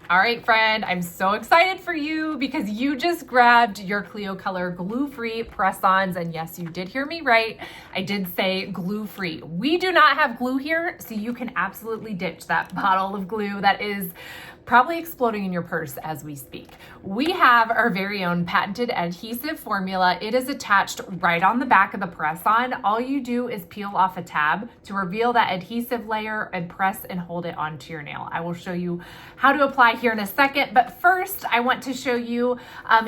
All right, friend, I'm so excited for you because you just grabbed your KLEO Color glue-free press-ons. And yes, you did hear me right. I did say glue-free. We do not have glue here, so you can absolutely ditch that bottle of glue that is probably exploding in your purse as we speak. We have our very own patented adhesive formula. It is attached right on the back of the press-on. All you do is peel off a tab to reveal that adhesive layer and press and hold it onto your nail. I will show you how to apply here in a second, but first I want to show you,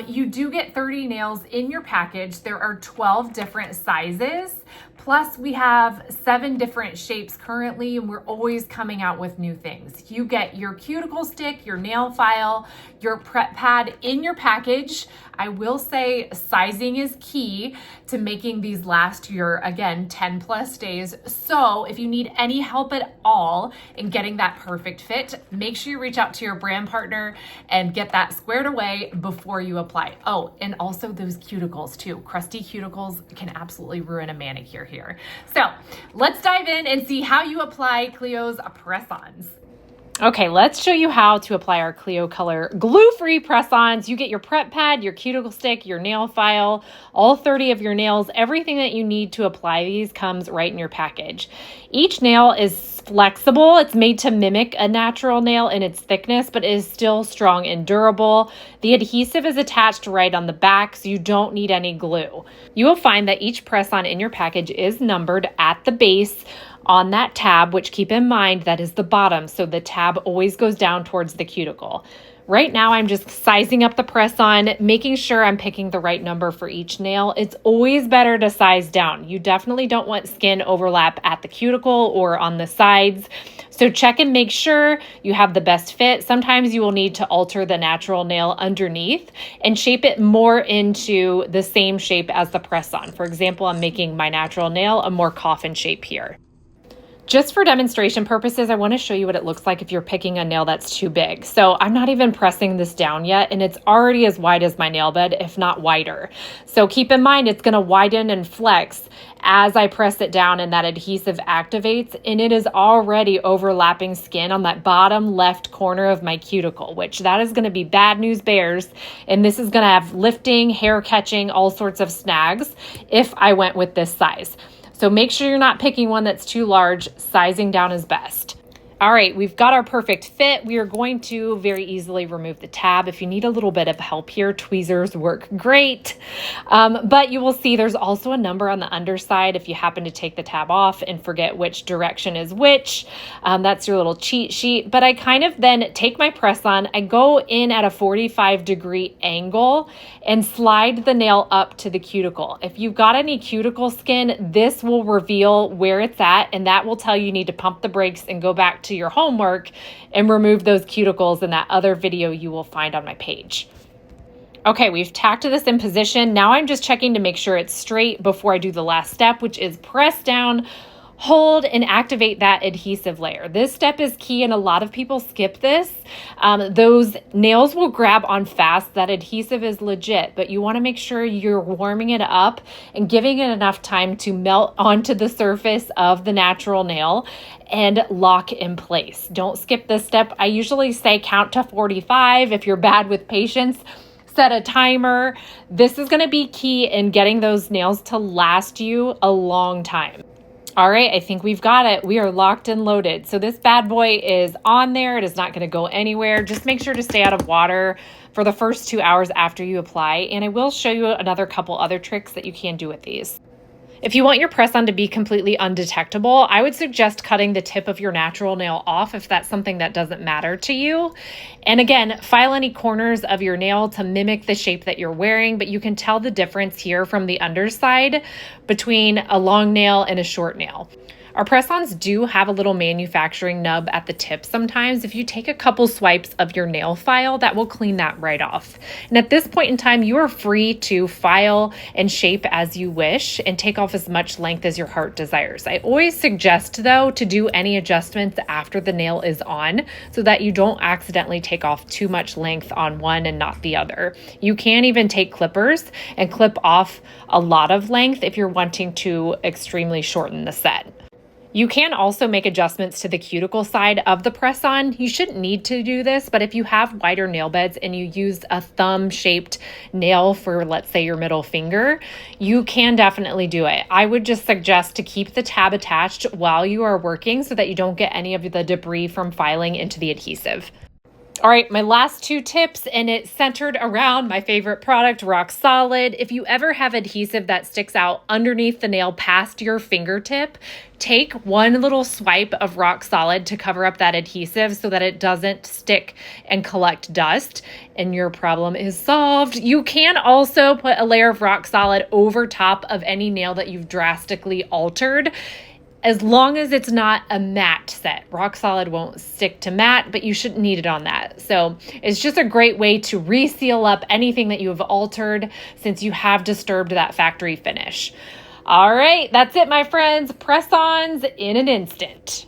you do get 30 nails in your package. There are 12 different sizes. Plus we have 7 different shapes currently, and we're always coming out with new things. You get your cuticle stick, your nail file, your prep pad in your package. I will say sizing is key to making these last your, again, 10 plus days. So if you need any help at all in getting that perfect fit, make sure you reach out to your brand partner and get that squared away before you apply. Oh, and also those cuticles too. Crusty cuticles can absolutely ruin a manicure here. So let's dive in and see how you apply KLEO's press-ons. Okay, let's show you how to apply our KLEO Color glue-free press-ons. You get your prep pad, your cuticle stick, your nail file, all 30 of your nails. Everything that you need to apply these comes right in your package. Each nail is flexible. It's made to mimic a natural nail in its thickness, but is still strong and durable. The adhesive is attached right on the back, so you don't need any glue. You will find that each press-on in your package is numbered at the base on that tab, which keep in mind that is the bottom, so the tab always goes down towards the cuticle. Right now, I'm just sizing up the press-on, making sure I'm picking the right number for each nail. It's always better to size down. You definitely don't want skin overlap at the cuticle or on the sides. So check and make sure you have the best fit. Sometimes you will need to alter the natural nail underneath and shape it more into the same shape as the press-on. For example, I'm making my natural nail a more coffin shape here. Just for demonstration purposes, I want to show you what it looks like if you're picking a nail that's too big. So I'm not even pressing this down yet, and it's already as wide as my nail bed, if not wider. So keep in mind, it's going to widen and flex as I press it down and that adhesive activates, and it is already overlapping skin on that bottom left corner of my cuticle, which that is going to be bad news bears, and this is going to have lifting, hair catching, all sorts of snags if I went with this size. So make sure you're not picking one that's too large. Sizing down is best. All right, we've got our perfect fit. We are going to very easily remove the tab. If you need a little bit of help here, tweezers work great. But you will see there's also a number on the underside if you happen to take the tab off and forget which direction is which. That's your little cheat sheet. But I kind of then take my press on, I go in at a 45-degree angle and slide the nail up to the cuticle. If you've got any cuticle skin, this will reveal where it's at, and that will tell you need to pump the brakes and go back to your homework and remove those cuticles in that other video you will find on my page. Okay, we've tacked this in position. Now I'm just checking to make sure it's straight before I do the last step, which is press down, hold, and activate that adhesive layer. This step is key, and a lot of people skip this. Those nails will grab on fast. That adhesive is legit, but you want to make sure you're warming it up and giving it enough time to melt onto the surface of the natural nail and lock in place. Don't skip this step. I usually say count to 45. If you're bad with patience, set a timer. This is going to be key in getting those nails to last you a long time. All right, I think we've got it. We are locked and loaded. So this bad boy is on there. It is not going to go anywhere. Just make sure to stay out of water for the first 2 hours after you apply. And I will show you another couple other tricks that you can do with these. If you want your press-on to be completely undetectable, I would suggest cutting the tip of your natural nail off if that's something that doesn't matter to you. And again, file any corners of your nail to mimic the shape that you're wearing, but you can tell the difference here from the underside between a long nail and a short nail. Our press-ons do have a little manufacturing nub at the tip sometimes. If you take a couple swipes of your nail file, that will clean that right off. And at this point in time, you are free to file and shape as you wish and take off as much length as your heart desires. I always suggest, though, to do any adjustments after the nail is on so that you don't accidentally take off too much length on one and not the other. You can even take clippers and clip off a lot of length if you're wanting to extremely shorten the set. You can also make adjustments to the cuticle side of the press-on. You shouldn't need to do this, but if you have wider nail beds and you use a thumb-shaped nail for, let's say, your middle finger, you can definitely do it. I would just suggest to keep the tab attached while you are working so that you don't get any of the debris from filing into the adhesive. All right, my last 2 tips, and it's centered around my favorite product, Rock Solid. If you ever have adhesive that sticks out underneath the nail past your fingertip, take one little swipe of Rock Solid to cover up that adhesive so that it doesn't stick and collect dust, and your problem is solved. You can also put a layer of Rock Solid over top of any nail that you've drastically altered, as long as it's not a matte set. Rock Solid won't stick to matte, but you shouldn't need it on that. So it's just a great way to reseal up anything that you have altered since you have disturbed that factory finish. All right, that's it, my friends. Press-ons in an instant.